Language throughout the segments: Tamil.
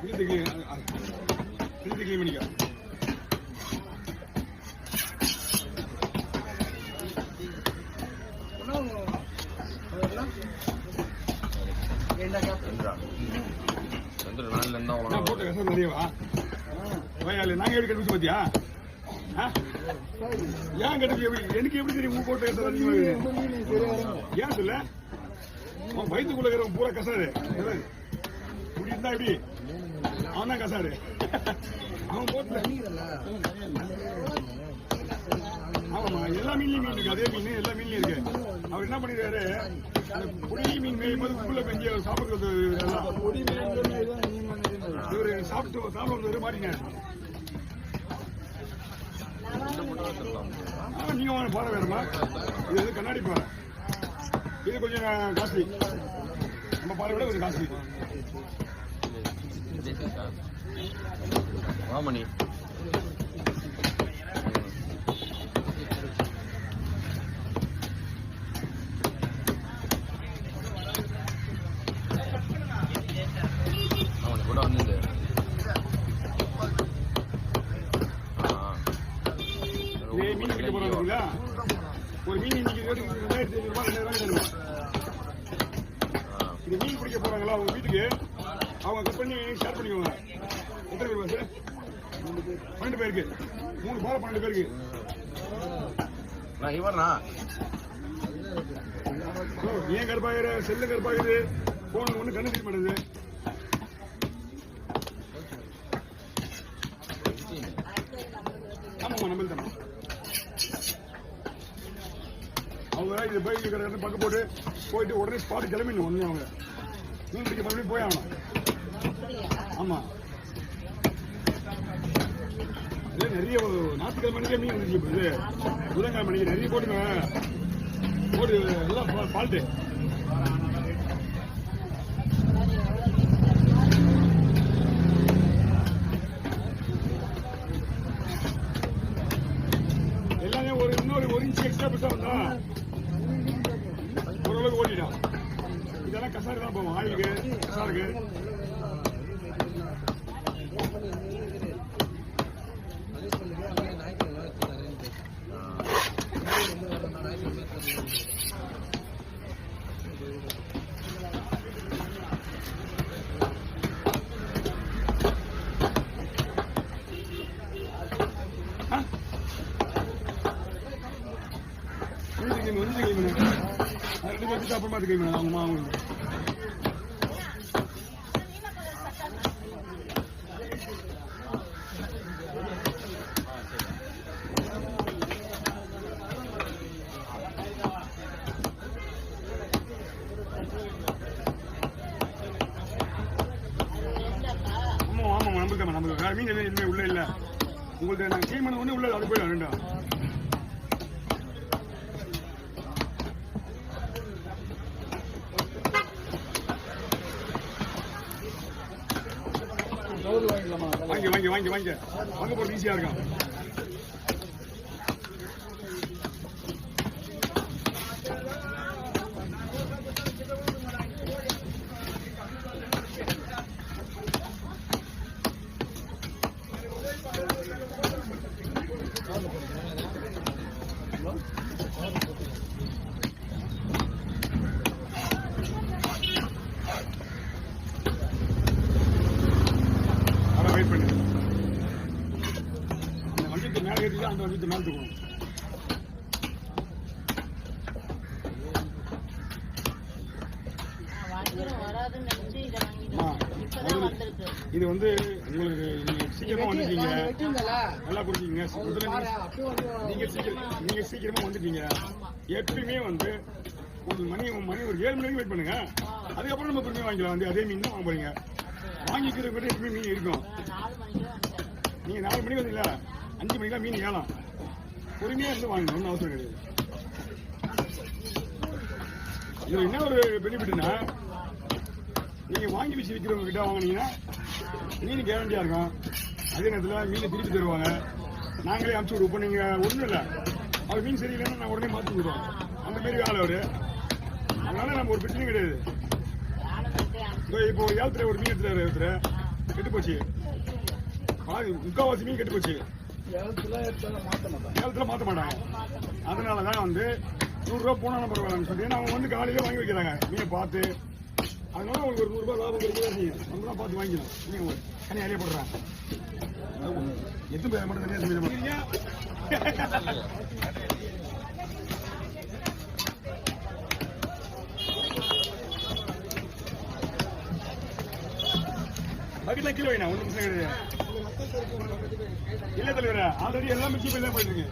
கிளீன் பண்ணிக்க. நிறையவா நாங்க எப்படி கண்டுபிடிச்சு பாத்தியா? ஏன் கண்டுபிடி எனக்கு எப்படி தெரியும்? போட்டு ஏன் சொல்ல வயிற்றுக்குள்ள இருக்கிற பூரா கசாரு இப்படி இருந்தா எப்படி? அவன் தான் கசாரு. அவன் போட்டு ஆமாமா எல்லா மீன்லயும் மீன் இருக்கு. அதே மீன் எல்லா மீன்லயும் இருக்கு. அவர் என்ன பண்ணிருக்காரு? பொடி மீன் மேயும் போது உள்ள பெஞ்சு சாப்பிடுறது இவரு சாப்பிட்டு மாட்டினாரு. நீங்க பாறை வேணுமா? இது வந்து கண்ணாடி பாறை. இது கொஞ்சம் காஸ்ட்லி. நம்ம பாறை விட கொஞ்சம் காஸ்ட்லி. வாமணி கூட வந்து மீன் பிடிக்க போறாங்க. ஒரு மீன் இன்னைக்கு 2500 ரூபாய் 2000 ரூபாய். இந்த மீன் பிடிக்க போறாங்களா அவங்க வீட்டுக்கு அவங்க கட் பண்ணி ஷேர் பண்ணிக்கோங்க. எத்தனை பேர் சார்? 12 பேருக்கு 3 பாறை 12 பேருக்கு. ஏன் கருப்பாகிற செல்லு கருப்பாகுது? போன் ஒண்ணு கண்ணு தெரிய மாட்டேது. ஆமாம்மா நம்பல் தானே அவங்க இது பைக் இருக்கிற பக்கம் போயிட்டு உடனே ஸ்பாட் கிளம்பிடணும். ஒண்ணு அவங்க மீன் பிடிக்க மறுபடியும் போய் ஆகணும். ஆமா நிறைய ஞாயிற்றுக்கிழமை மணிக்கே மீன் வந்துச்சு. இது புதன்கிழமை மணிக்கு நிறைய போட்டுங்க. போட்டு எல்லாம் ஃபால்ட்டு. எல்லாமே இன்னொரு 1 இன்ச் எக்ஸ்ட்ரா பெருசா வந்தா ஓரளவுக்கு ஓட்டிடும். இதெல்லாம் கசாரு தான் போவோம். ஆயிலுக்கு கசாருக்கு அப்புறமா அது கைமணி அவங்க அவங்க நம்மளுக்கு வேற மீன் எதுவுமே உள்ள இல்ல. உங்களுக்கு நான் கிளீன் பண்ண ஒண்ணு உள்ள அது போயிடும். ரெண்டும் வாங்க போறது ஈஸியா இருக்கும். வெயிட் பண்ணு. அந்த வண்டிக்கு மேலே ஏற்றிதான் அந்த வண்டிக்கு மேலே தூக்கணும். இது வந்து உங்களுக்கு நீங்க சீக்கிரமா வந்துட்டீங்க, நல்லா குடிச்சீங்க. நீங்க சீக்கிரமா வந்துட்டீங்க. எப்பயுமே வந்து ஒரு மணி ஒரு 7 மணிக்கு வெயிட் பண்ணுங்க. அதுக்கப்புறம் நம்ம பொறுமையா வாங்கிக்கலாம். வந்து அதே மீன் தான் வாங்க போறீங்க. வாங்கிக்கிறது கூட எப்பயுமே மீன் இருக்கும். நீங்க 4 மணிக்கு வந்தீங்களா, 5 மணிக்கெல்லாம் மீன் ஏலாம். பொறுமையா இருந்து வாங்கணும், ஒன்றும் அவசரம் கிடையாது. இதுல என்ன ஒரு பெனிஃபிட்னா, நீங்க வாங்கி வச்சு விற்கிறவங்க கிட்ட வாங்கினீங்கன்னா மீன் கேரண்டியா இருக்கும். அதே நேரத்தில் மீனை திருப்பி தருவாங்க. நாங்களே அனுப்பிச்சு விடுவோம். நீங்க ஒன்றும் இல்லை, அவர் மீன் சரியில்லைன்னா நான் உடனே மாற்றி விடுவோம். அந்த மாதிரி வேலை அவரு. அதனால நம்ம ஒரு பிரச்சனையும் கிடையாது. இப்போ ஏலத்துல ஒரு மீன் எடுத்துறாரு ஒருத்தர், கெட்டு போச்சு. முக்கால்வாசி மீன் கெட்டு போச்சு. ஏலத்துல மாத்த மாட்டாங்க. அதனாலதான் வந்து 100 ரூபா போனா பரவாயில்லன்னு சொல்லி அவங்க வந்து காலையில வாங்கி வைக்கிறாங்க மீனை பார்த்து. அதனால உங்களுக்கு ஒரு 100 ரூபாய் லாபம் கிடைக்கிறதா செய்யும். நம்ம தான் பார்த்து வாங்கிக்கணும். நீங்க தனி அறைய போடுறாங்க. எத்தனை பேர் மட்டும் தனியாக சமையல் பண்ணுறீங்க? பக்கெட்ல கிலோ வேணா ஒன்றும் பிரச்சனை கிடையாது. இல்ல தலைவர ஆல்ரெடி எல்லாம் மிக்சி பண்ணி தான் போயிட்டு இருக்கு.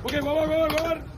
Okay, go over.